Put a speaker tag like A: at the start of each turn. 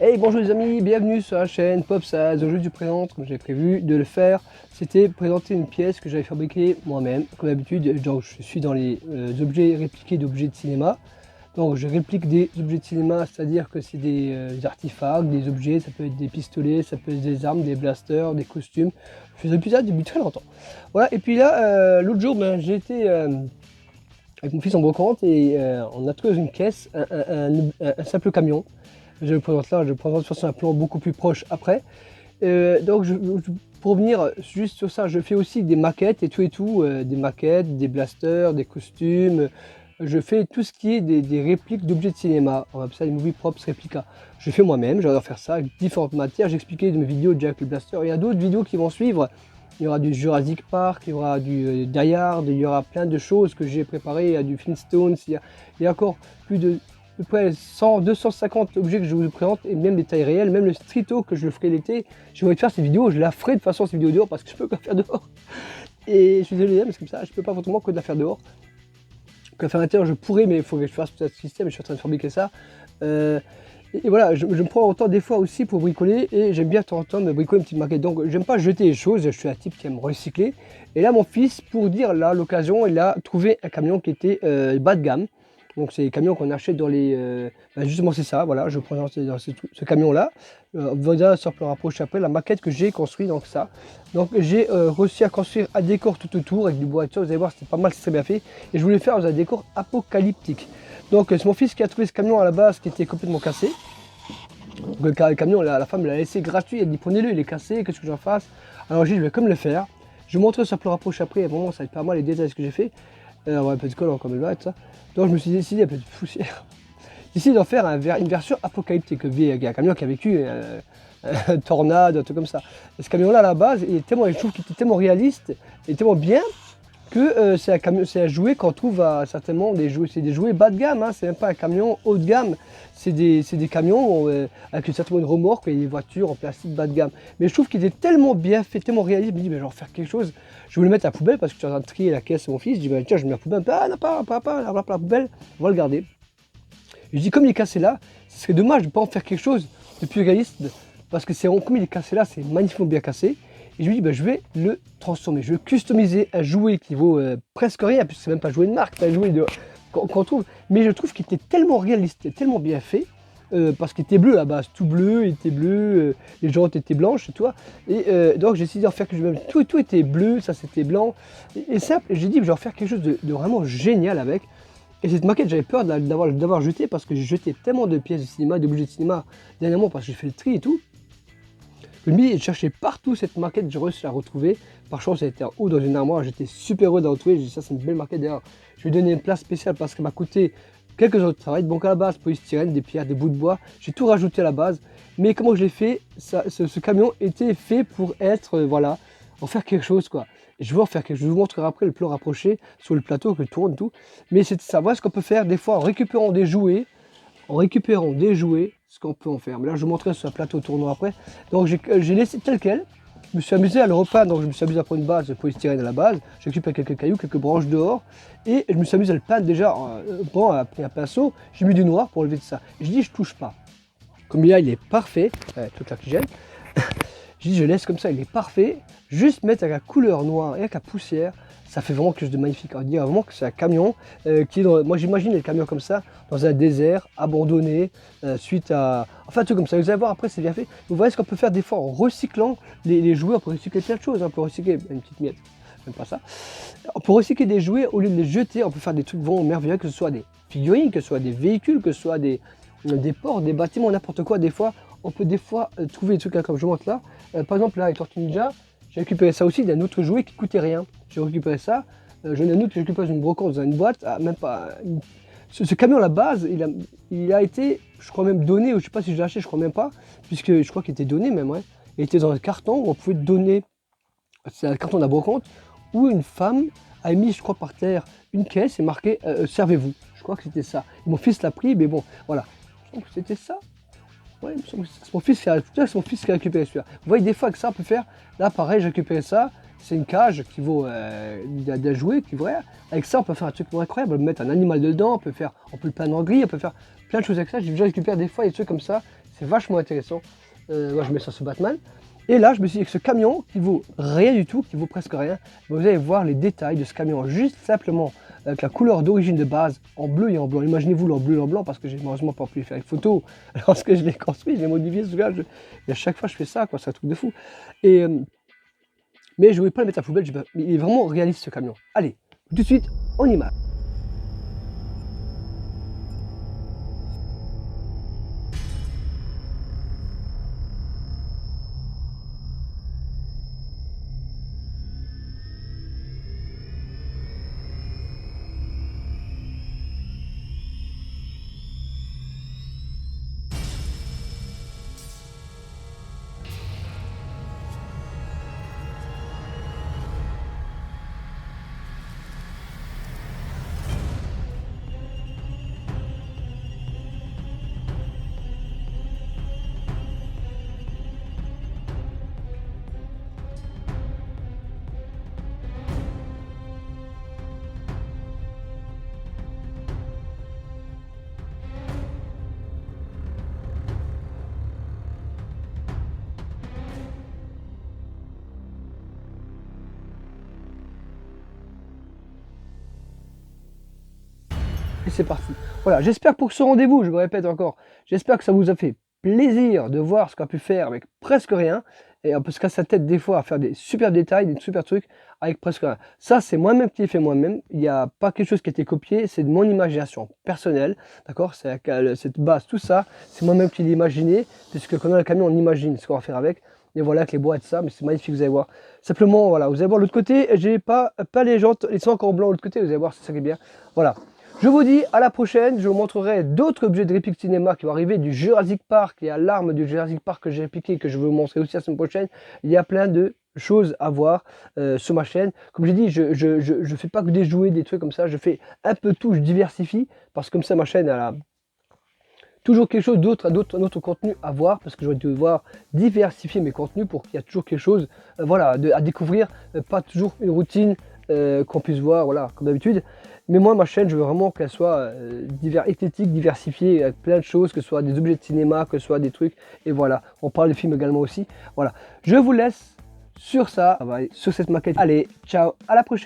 A: Hey, bonjour les amis, bienvenue sur la chaîne Popsaz. Aujourd'hui je présente, comme j'avais prévu de le faire, c'était présenter une pièce que j'avais fabriquée moi-même. Comme d'habitude, donc je suis dans les objets répliqués d'objets de cinéma. Donc je réplique des objets de cinéma, c'est-à-dire que c'est des artefacts, des objets, ça peut être des pistolets, ça peut être des armes, des blasters, des costumes. Je faisais plus ça depuis très longtemps. Voilà, et puis là, l'autre jour, j'ai été avec mon fils en brocante et on a trouvé dans une caisse un simple camion. Je le présente là, je le présente de façon un plan beaucoup plus proche après. Donc pour revenir juste sur ça, je fais aussi des maquettes et tout, des maquettes, des blasters, des costumes. Je fais tout ce qui est des répliques d'objets de cinéma. On appelle ça des movie props réplica. Je fais moi-même, j'adore faire ça avec différentes matières. J'ai expliqué dans mes vidéos déjà avec le blaster. Il y a d'autres vidéos qui vont suivre. Il y aura du Jurassic Park, il y aura du Die Hard, il y aura plein de choses que j'ai préparées. Il y a du Flintstones, il y a encore plus de à peu près 100, 250 objets que je vous présente, et même des tailles réelles, même le streeto que je le ferai l'été. J'ai envie de faire ces vidéos, je la ferai de toute façon ces vidéos dehors parce que je peux pas faire dehors. Et je suis désolé, mais c'est comme ça, je peux pas forcément que de la faire dehors. Que la faire à l'intérieur, je pourrais, mais il faut que je fasse tout ce système, et je suis en train de fabriquer ça. Et voilà, je me prends autant des fois aussi pour bricoler, et j'aime bien de temps en temps me bricoler une petite maquette. Donc j'aime pas jeter les choses, je suis un type qui aime recycler. Et là, mon fils, pour dire là l'occasion, il a trouvé un camion qui était bas de gamme. Donc c'est les camions qu'on achète dans les... justement c'est ça, voilà, je prends dans ce camion-là. On va se rapprocher après, la maquette que j'ai construite, donc ça. Donc j'ai réussi à construire un décor tout autour avec du bois et tout ça, vous allez voir, c'était pas mal, c'est très bien fait. Et je voulais faire dans un décor apocalyptique. Donc c'est mon fils qui a trouvé ce camion à la base qui était complètement cassé. Donc, le camion, la femme l'a laissé gratuit, elle dit prenez-le, il est cassé, qu'est-ce que j'en fasse? Alors j'ai dit je vais comme le faire. Je vous montre ça plus rapproche après, et vraiment ça va être pas mal les détails de ce que j'ai fait. On va un peu de colle comme elle va et tout ça. Donc je me suis décidé, un peu de poussière, décidé d'en faire une version apocalyptique. Il y a un camion qui a vécu un tornade, un truc comme ça. Et ce camion-là, à la base, je trouve qu'il était tellement réaliste et tellement bien que c'est un jouet qu'on trouve certainement c'est des jouets bas de gamme, hein. C'est même pas un camion haut de gamme. C'est des camions avec certainement une remorque et des voitures en plastique bas de gamme. Mais je trouve qu'il était tellement bien fait, tellement réaliste. Je me dis, mais je vais en faire quelque chose. Je voulais le mettre à la poubelle parce que je suis en train de trier la caisse de mon fils. Je dis, bah, tiens, je mets la poubelle. Ah, non, pas la poubelle, on va le garder. Et je dis, comme il est cassé là, ce serait dommage de ne pas en faire quelque chose de plus réaliste. Parce que comme il est cassé là, c'est magnifiquement bien cassé. Et je lui dis, bah, je vais le transformer. Je vais customiser un jouet qui vaut presque rien, puisque c'est même pas un jouet de marque, c'est un jouet qu'on trouve. Mais je trouve qu'il était tellement réaliste, tellement bien fait, parce qu'il était bleu à la base, tout bleu, il était bleu, les jantes étaient blanches, et tout. Et donc j'ai décidé d'en faire quelque chose, tout était bleu, ça c'était blanc, et simple. J'ai dit, je vais en faire quelque chose de vraiment génial avec. Et cette maquette, j'avais peur d'avoir jeté, parce que j'ai jeté tellement de pièces de cinéma, d'objets de cinéma dernièrement, parce que j'ai fait le tri et tout. Je cherchais partout cette maquette, j'ai réussi à la retrouver. Par chance, elle était en haut dans une armoire, j'étais super heureux de la retrouver. J'ai dit, ça, c'est une belle maquette. D'ailleurs, je lui ai donné une place spéciale parce qu'elle m'a coûté quelques heures de travail. Donc, à la base, polystyrène, des pierres, des bouts de bois, j'ai tout rajouté à la base. Mais comment je l'ai fait, ce camion était fait pour être, voilà, en faire quelque chose, quoi. Et je veux en faire quelque chose. Je vous montrerai après le plan rapproché sur le plateau que je tourne tout. Mais c'est ça, voilà ce qu'on peut faire des fois en récupérant des jouets. Ce qu'on peut en faire. Mais là, je vous montrerai sur un plateau tournant après. Donc, j'ai laissé tel quel. Je me suis amusé à le repeindre. Donc, je me suis amusé à prendre une base de polystyrène à la base. J'ai récupéré quelques cailloux, quelques branches dehors. Et je me suis amusé à le peindre déjà. Bon, après un pinceau, j'ai mis du noir pour enlever de ça. Et je dis, je touche pas. Comme là, il est parfait. Toute l'oxygène. Je dis, je laisse comme ça, il est parfait. Juste mettre avec la couleur noire et avec la poussière, ça fait vraiment quelque chose de magnifique. On dirait vraiment que c'est un camion qui est dans... Moi, j'imagine les camions comme ça, dans un désert, abandonné, suite à... Enfin, un truc comme ça. Vous allez voir, après, c'est bien fait. Vous voyez ce qu'on peut faire des fois en recyclant les jouets. On peut recycler plein de choses. On peut recycler une petite miette, même pas ça. On peut recycler des jouets, au lieu de les jeter, on peut faire des trucs vraiment merveilleux, que ce soit des figurines, que ce soit des véhicules, que ce soit des ports, des bâtiments, n'importe quoi. Des fois, on peut trouver des trucs là, comme je montre là. Par exemple, là, avec Tortue Ninja, j'ai récupéré ça aussi d'un autre jouet qui coûtait rien. J'ai récupéré ça. J'en ai un autre que j'ai récupéré dans une brocante, dans une boîte. Même pas. Ce camion à la base, il a été, je crois même donné, ou je sais pas si je l'ai acheté, je crois même pas, puisque je crois qu'il était donné même, ouais. Il était dans un carton où on pouvait donner. C'est un carton de la brocante où une femme a mis, je crois, par terre une caisse et marqué servez-vous. Je crois que c'était ça. Et mon fils l'a pris, mais bon, voilà. Je pense que c'était ça. Ouais, c'est mon fils qui a récupéré celui-là. Vous voyez, des fois que ça, on peut faire. Là, pareil, j'ai récupéré ça. C'est une cage qui vaut d'un jouet, qui vaut rien. Avec ça, on peut faire un truc incroyable. On peut mettre un animal dedans, on peut le peindre en gris, on peut faire plein de choses avec ça. J'ai déjà récupéré des fois des trucs comme ça. c'est vachement intéressant. Moi je mets ça sur Batman. Et là je me suis dit que ce camion qui vaut rien du tout, qui vaut presque rien, vous allez voir les détails de ce camion, juste simplement avec la couleur d'origine de base en bleu et en blanc. Imaginez-vous en bleu et en blanc parce que j'ai malheureusement pas pu faire une photo lorsque je l'ai construit, je l'ai modifié ce gars, et à chaque fois je fais ça, quoi, c'est un truc de fou. Et, mais je voulais pas le mettre à la poubelle, il est vraiment réaliste ce camion. Allez, tout de suite, on y marche. Et c'est parti. Voilà, j'espère pour ce rendez-vous, je me répète encore, j'espère que ça vous a fait plaisir de voir ce qu'on a pu faire avec presque rien. Et on peut se casser la tête des fois à faire des super détails, des super trucs avec presque rien. Ça, c'est moi-même qui l'ai fait moi-même. Il n'y a pas quelque chose qui a été copié, c'est de mon imagination personnelle. D'accord? C'est cette base, tout ça, c'est moi-même qui l'ai imaginé. Puisque quand on a le camion, on imagine ce qu'on va faire avec. Et voilà, avec les boîtes, ça, mais c'est magnifique, vous allez voir. Simplement, voilà, vous allez voir l'autre côté, j'ai pas les jantes, ils sont encore blancs de l'autre côté, vous allez voir, c'est ça qui est bien. Voilà. Je vous dis à la prochaine, je vous montrerai d'autres objets de réplique cinéma qui vont arriver, du Jurassic Park, il y a l'arme du Jurassic Park que j'ai répliqué, que je vais vous montrer aussi la semaine prochaine. Il y a plein de choses à voir sur ma chaîne. Comme j'ai dit, je fais pas que des jouets, des trucs comme ça, je fais un peu tout, je diversifie, parce que comme ça ma chaîne elle a toujours quelque chose d'autre, un autre contenu à voir, parce que je vais devoir diversifier mes contenus pour qu'il y ait toujours quelque chose voilà, à découvrir, pas toujours une routine qu'on puisse voir, voilà, comme d'habitude. Mais moi, ma chaîne, je veux vraiment qu'elle soit esthétique, diversifiée, avec plein de choses, que ce soit des objets de cinéma, que ce soit des trucs. Et voilà, on parle de films également aussi. Voilà, je vous laisse sur ça, sur cette maquette. Allez, ciao, à la prochaine.